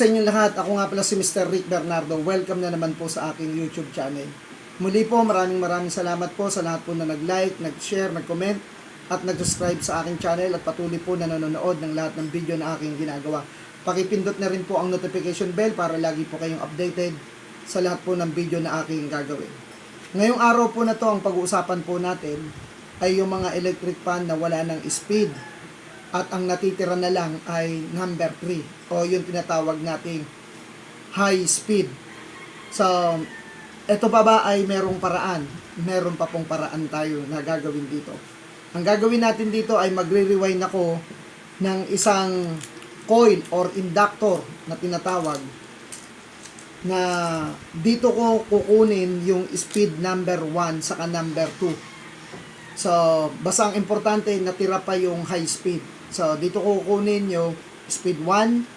sa inyong lahat. Ako nga pala si Mr. Rick Bernardo. Welcome na naman po sa aking YouTube channel. Muli po, maraming salamat po sa lahat po na nag-like, nag-share, nag-comment at nag-subscribe sa aking channel at patuloy po na nanonood ng lahat ng video na aking ginagawa. Pakipindot na rin po ang notification bell para lagi po kayong updated sa lahat po ng video na aking gagawin. Ngayong araw po na to, ang pag-uusapan po natin ay yung mga electric fan na wala ng speed at ang natitira na lang ay number 3 o yung tinatawag nating high speed. So, ito pa ba ay merong paraan? Meron pa pong paraan tayo na gagawin dito. Ang gagawin natin dito ay magre-rewind ako ng isang coil or inductor na tinatawag na dito ko kukunin yung speed number 1 saka number 2. So, basta ang importante natira pa yung high speed. So, dito ko kukunin yung speed 1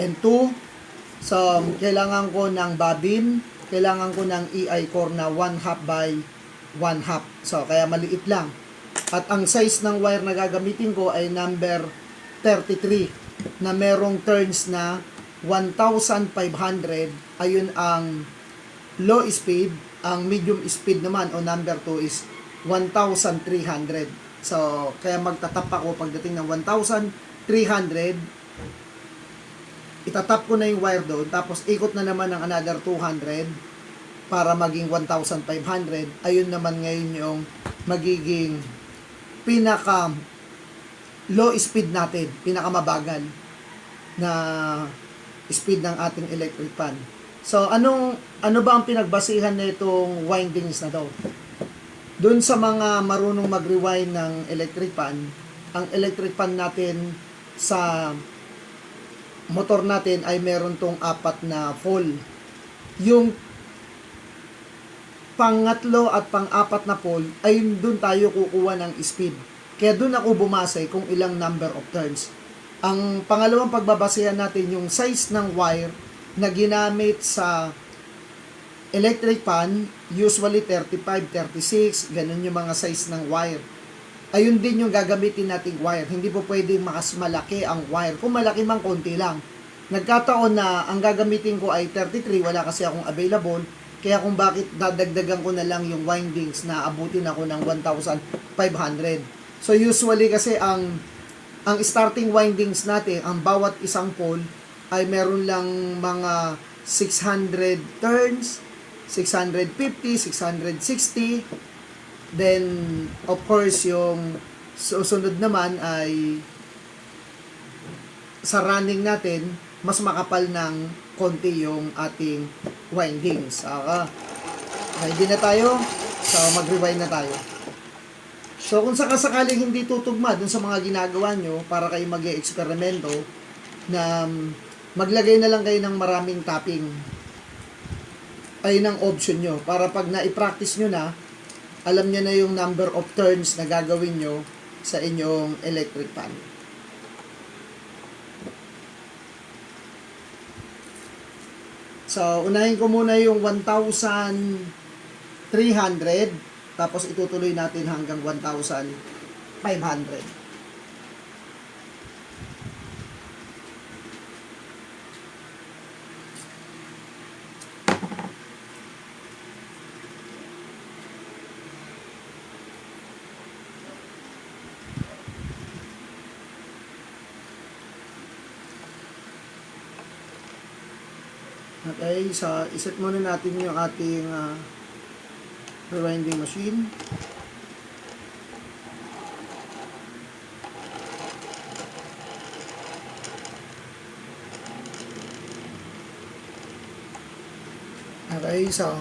and 2. So, kailangan ko ng bobbin, kailangan ko ng EI core na 1/2 by 1/2. So, kaya maliit lang. At ang size ng wire na gagamitin ko ay number 33 na merong turns na 1,500. Ayun ang low speed. Ang medium speed naman o number 2 is 1,300. So, kaya magtatap ako pagdating ng 1,300. Itatap ko na yung wire doon. Tapos, ikot na naman ng another 200 para maging 1,500. Ayun naman ngayon yung magiging pinaka low speed natin. Pinaka mabagal na speed ng ating electric fan. So, ano ba ang pinagbasihan nitong windings na to? Doon sa mga marunong mag-rewind ng electric fan, ang electric fan natin sa motor natin ay meron tong 4 na pole. Yung pangatlo at pang-4 na pole ay doon tayo kukuha ng speed. Kaya doon ako bumase kung ilang number of turns. Ang pangalawang pagbabasehan natin yung size ng wire na ginamit sa electric fan, usually 35, 36, ganun yung mga size ng wire. Ayun din yung gagamitin nating wire. Hindi po pwedeng mas malaki ang wire. Kung malaki man, konti lang. Nagkataon na ang gagamitin ko ay 33, wala kasi akong available. Kaya kung bakit dadagdagan ko na lang yung windings na abutin ako ng 1,500. So usually kasi ang starting windings natin, ang bawat isang pole ay meron lang mga 600 turns, 650, 660. Then, of course, yung susunod naman ay sa running natin, mas makapal ng konti yung ating windings. Ready na tayo? So, mag-rewind na tayo. So, kung sakasakaling hindi tutugma dun sa mga ginagawa nyo para kayo mag-eksperimento, na maglagay na lang kayo ng maraming tapping ay ng option nyo para pag na-practice nyo na, alam nyo na yung number of turns na gagawin nyo sa inyong electric fan. So, unahin ko muna yung 1,300 tapos itutuloy natin hanggang 1,500. Okay, so iset muna natin yung ating rewinding machine. Okay, so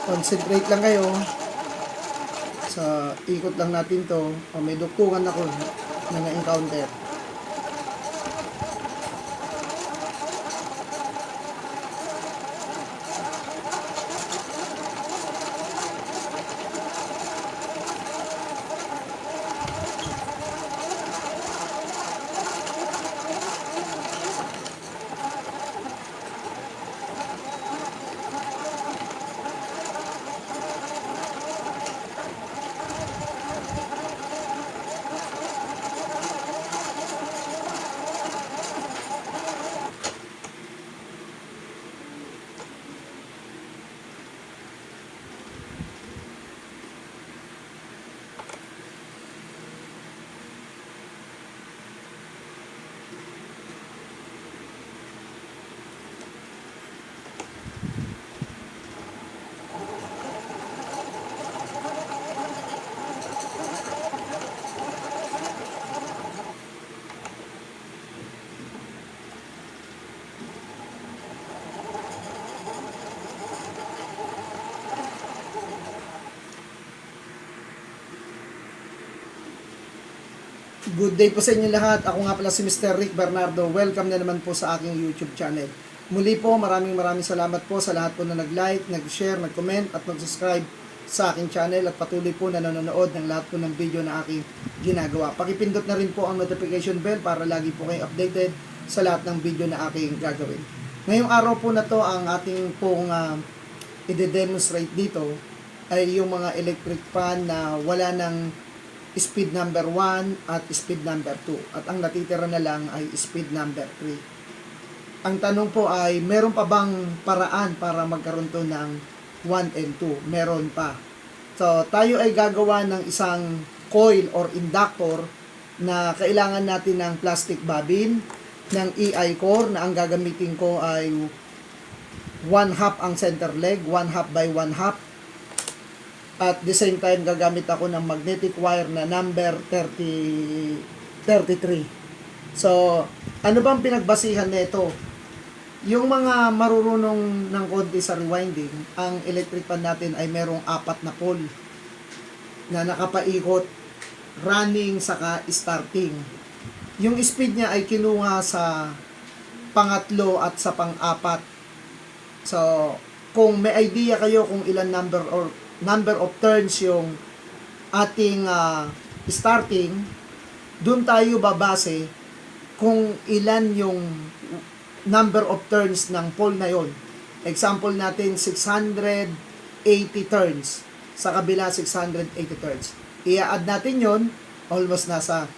Concentrate lang kayo sa ikot lang natin to. May duktungan ako na na-encounter. Good day po sa inyo lahat. Ako nga pala si Mr. Rick Bernardo. Welcome na naman po sa aking YouTube channel. Muli po, maraming salamat po sa lahat po na nag-like, nag-share, nag-comment at nag-subscribe sa aking channel at patuloy po na nanonood ng lahat po ng video na aking ginagawa. Pakipindot na rin po ang notification bell para lagi po kayo updated sa lahat ng video na aking gagawin. Ngayong araw po na to, ang ating pong i-demonstrate dito ay yung mga electric fan na wala ng speed number 1 at speed number 2 at ang natitira na lang ay speed number 3. Ang tanong po ay meron pa bang paraan para magkaroon to ng 1 and 2? Meron pa. So tayo ay gagawa ng isang coil or inductor na kailangan natin ng plastic bobbin ng EI core na ang gagamitin ko ay 1/2 ang center leg, 1/2 by 1/2. At the same time, gagamit ako ng magnetic wire na number 33. So, ano bang pinagbasihan nito? Yung mga marurunong ng konti sa rewinding, ang electric fan natin ay merong 4 na pole na nakapaikot, running saka starting. Yung speed niya ay kinuha sa pangatlo at sa pang-4. So, kung may idea kayo kung ilan number of turns yung ating starting, dun tayo babase kung ilan yung number of turns ng pole na yon. Example natin, 680 turns. Sa kabila, 680 turns. I-add natin yon, almost nasa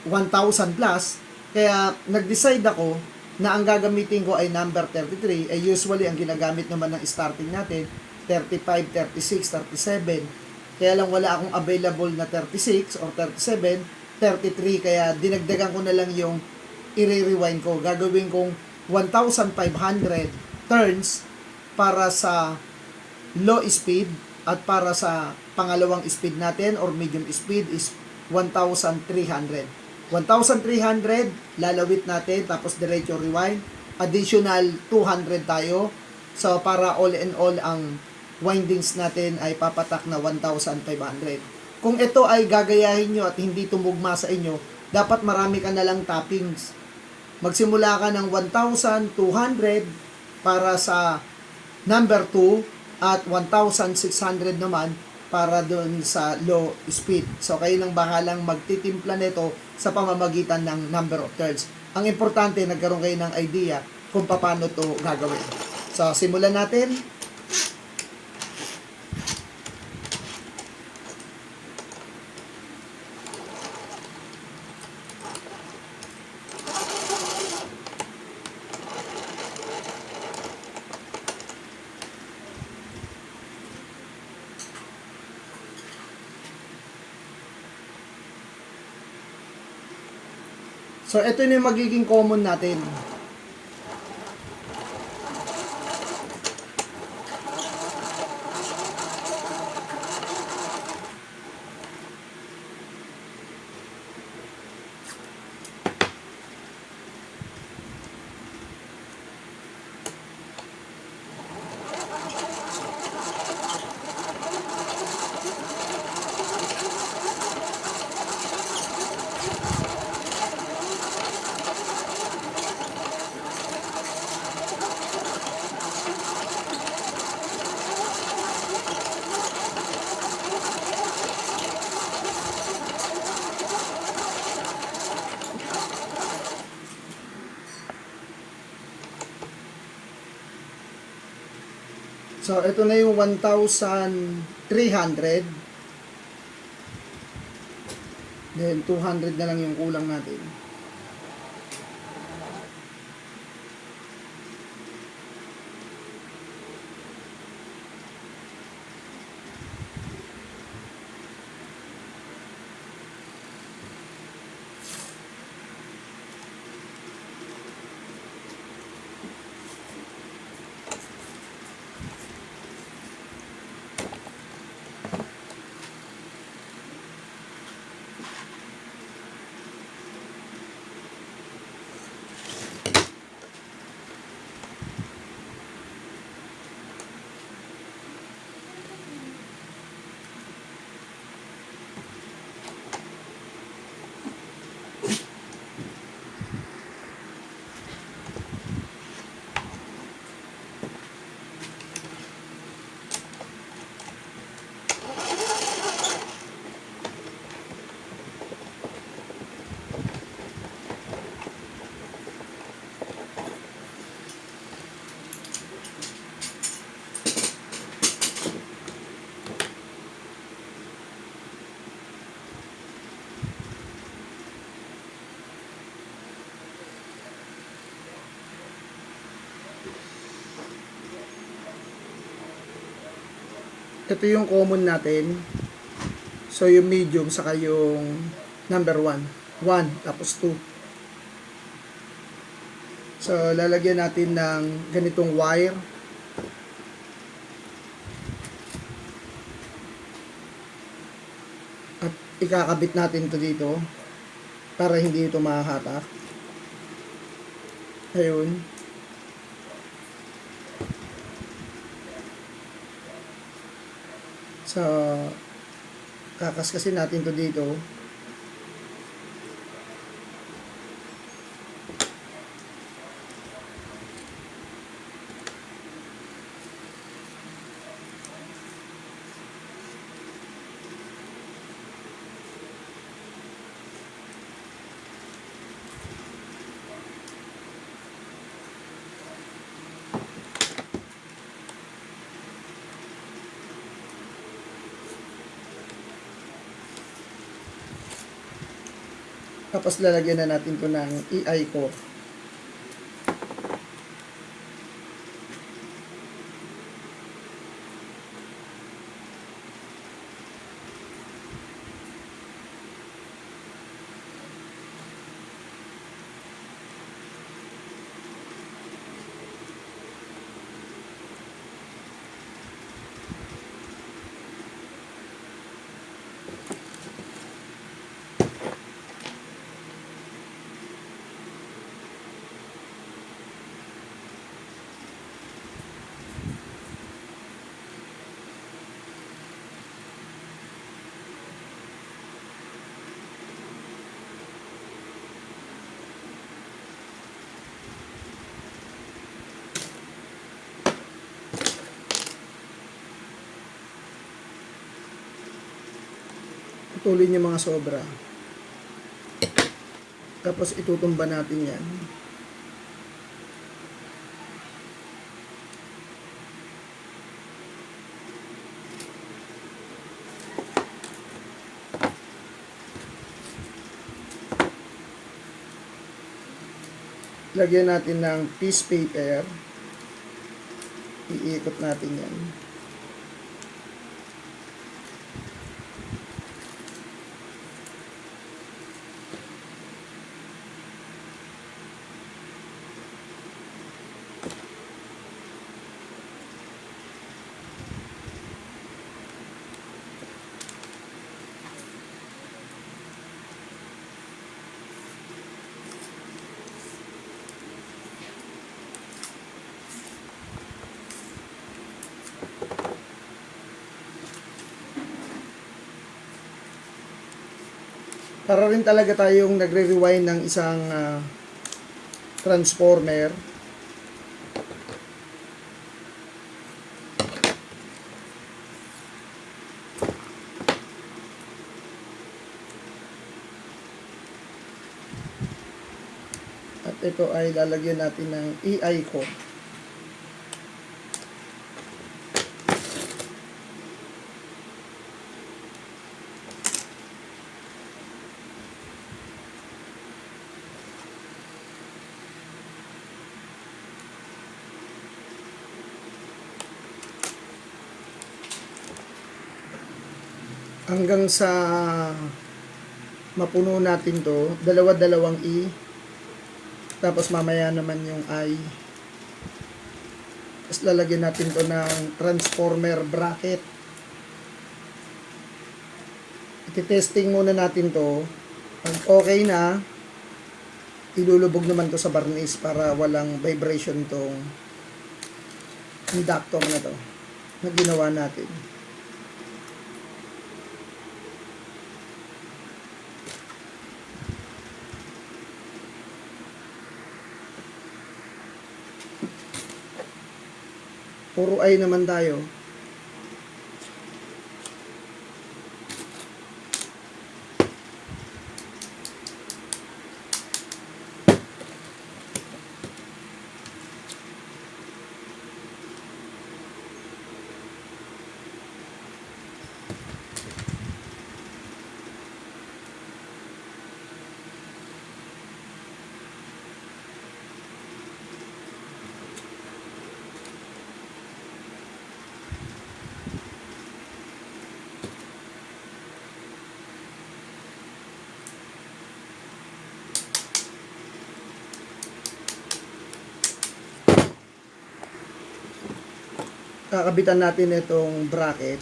1,000 plus. Kaya, nag-decide ako na ang gagamitin ko ay number 33. Usually, ang ginagamit naman ng starting natin, 35, 36, 37. Kaya lang wala akong available na 36 or 37, 33. Kaya dinagdagan ko na lang yung i-rewind ko. Gagawin kong 1,500 turns para sa low speed at para sa pangalawang speed natin or medium speed is 1,300. 1,300, lalawit natin, tapos diretso rewind. Additional 200 tayo. So, para all in all, ang windings natin ay papatak na 1,500. Kung ito ay gagayahin nyo at hindi tumugma sa inyo, dapat marami ka na lang toppings. Magsimula ka ng 1,200 para sa number 2 at 1,600 naman para doon sa low speed. So, kayo nang bahalang magtitimpla nito sa pamamagitan ng number of turns. Ang importante, nagkaroon kayo ng idea kung paano to gagawin. So, simulan natin. So, ito na yung magiging common natin. So, ito na yung 1,300. Then, 200 na lang yung kulang natin. Ito yung common natin. So, yung medium, saka yung number 1. 1, tapos 2. So, lalagyan natin ng ganitong wire. At ikakabit natin ito dito para hindi ito mahahatak. Ayun. So, kakaskasin natin to dito. Tapos lalagyan na natin to ng EI core. Putulin yung mga sobra. Tapos itutumba natin yan. Lagyan natin ng piece paper. Iikot natin yan. Para rin talaga tayong nagre-rewind ng isang transformer. At ito ay lalagyan natin ng EI core. hanggang sa mapuno natin to, dalawa-dalawang E, tapos mamaya naman yung I. Tapos lalagyan natin to ng transformer bracket. Iti-testing muna natin to. Pag okay na, ilulubog naman to sa barnis para walang vibration tong inductor na to na ginawa natin. Puro ay naman tayo. Kakabitan natin itong bracket.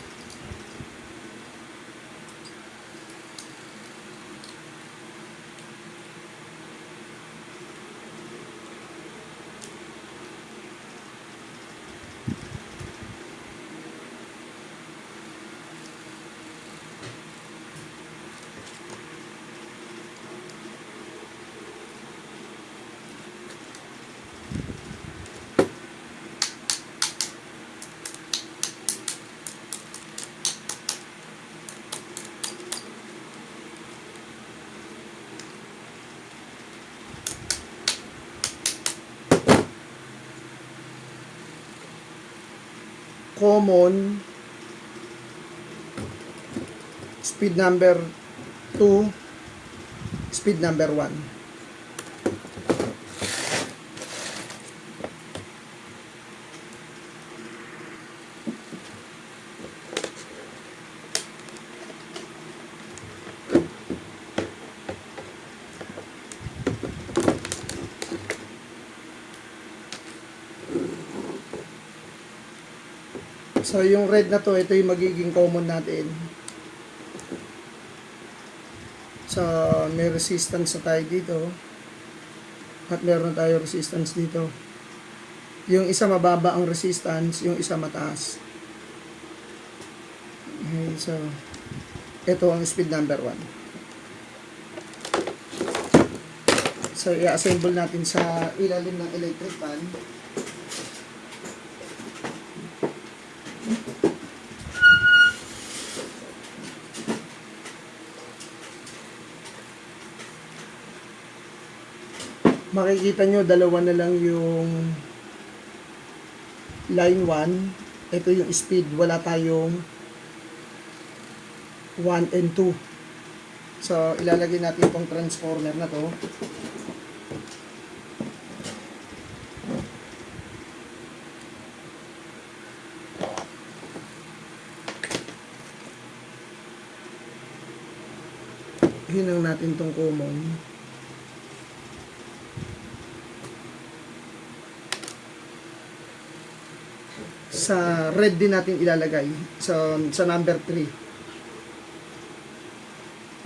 Common, speed number 2, speed number 1. So, yung red na to, ito yung magiging common natin. So, may resistance na tayo dito. At meron tayo resistance dito. Yung isa mababa ang resistance, yung isa mataas. Okay, so, ito ang speed number 1. So, i-assemble natin sa ilalim ng electric fan. Makikita nyo, dalawa na lang yung line 1. Ito yung speed. Wala tayong 1 and 2. So, ilalagay natin itong transformer na to. Hinang natin itong common. Sa red din natin ilalagay sa number 3.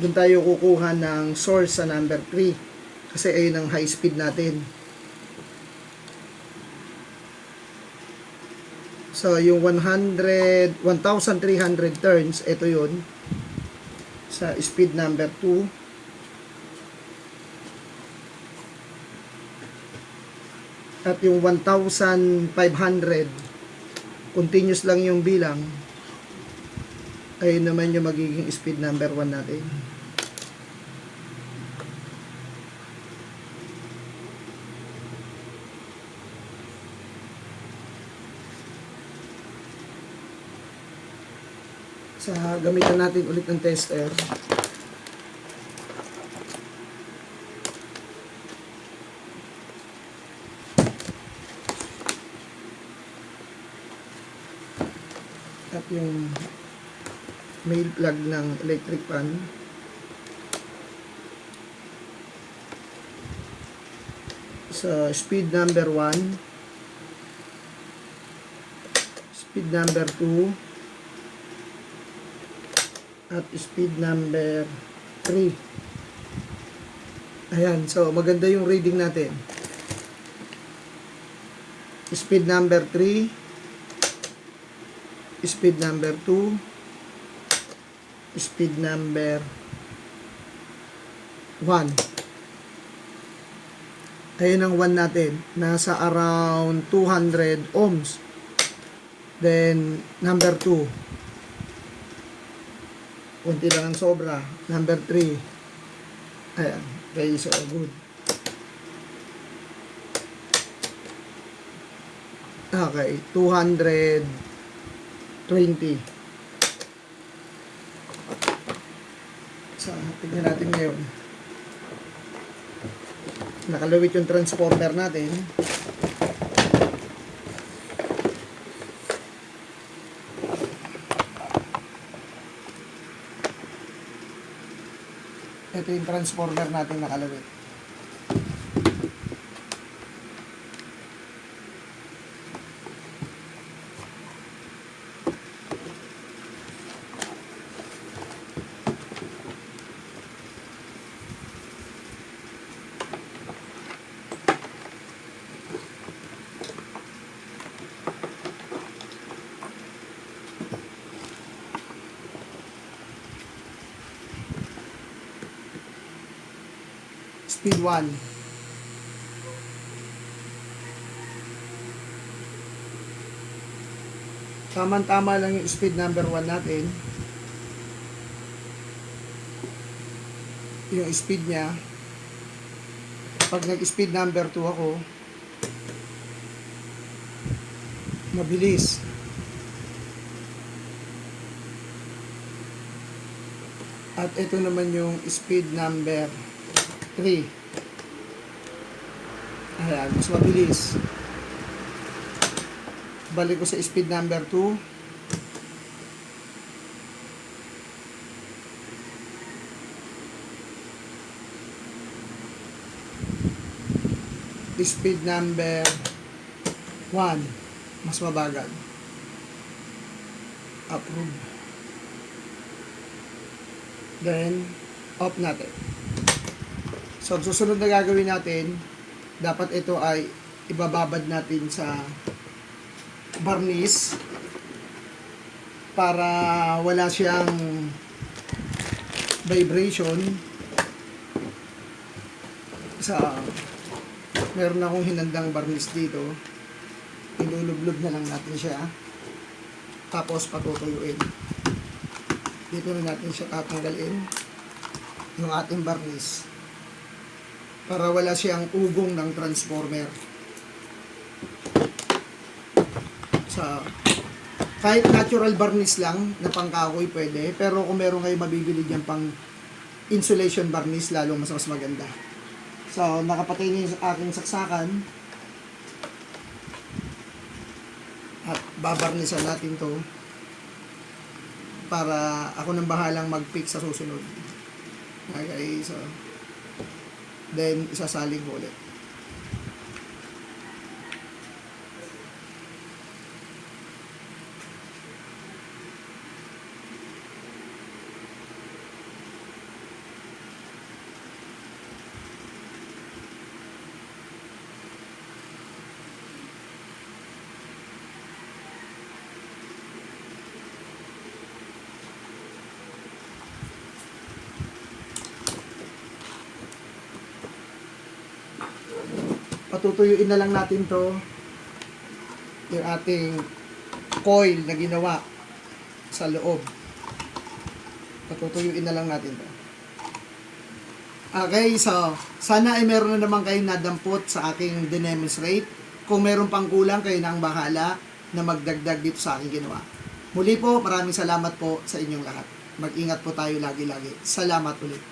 Doon tayo kukuha ng source sa number 3 kasi ayun ang high speed natin. So yung 1,300 turns, ito yun sa speed number 2. At yung 1,500, continuous lang yung bilang, ayun naman yung magiging speed number 1 natin. So, gamitan natin ulit ng tester. At yung male plug ng electric fan. So, speed number 1, speed number 2, at speed number 3. Ayan, so maganda yung reading natin. Speed number 3, speed number 2, speed number 1. Ayan ang 1 natin. Nasa around 200 ohms. Then, number 2. Kunti lang ang sobra. Number 3. Ayan. Okay, so good. Okay, 220. So, tignan natin ngayon. Nakalawit yung transformer natin. Ito yung transformer natin nakalawit. Speed 1. Tama-tama lang yung speed number 1 natin. Yung speed niya. Pag nag-speed number 2 ako, mabilis. At ito naman yung speed number 3. Ayan, mas mabilis. Balik ko sa speed number 2. Speed number 1. Mas mabagal. Approve. Then, off natin. So, susunod na gagawin natin, dapat ito ay ibababad natin sa varnish para wala siyang vibration. Meron akong hinandang varnish dito. Ilulublob na lang natin siya. Tapos patutuyuin. Dito na natin siya tatanggalin yung ating varnish para wala siyang ugong ng transformer. Kahit natural varnish lang na pangkahoy pwede, pero kung meron kayo mabibili dyan pang insulation varnish, lalo mas maganda. So, nakapatay na yung aking saksakan at babarnisan natin to para ako nang bahalang mag-fix sa susunod. Okay, so then isasaling ko ulit. Patutuyuin na lang natin to, yung ating coil na ginawa sa loob. Patutuyuin na lang natin to. Okay, so sana ay meron na naman kayong nadampot sa aking demonstrate. Kung meron pang kulang, kayo na ang bahala na magdagdag dito sa aking ginawa. Muli po, maraming salamat po sa inyong lahat. Mag-ingat po tayo lagi-lagi. Salamat ulit.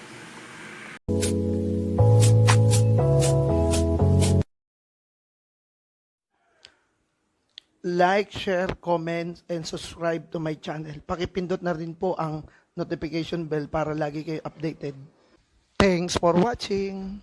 like, share, comment, and subscribe to my channel. Pakipindot na rin po ang notification bell para lagi kayo updated. Thanks for watching.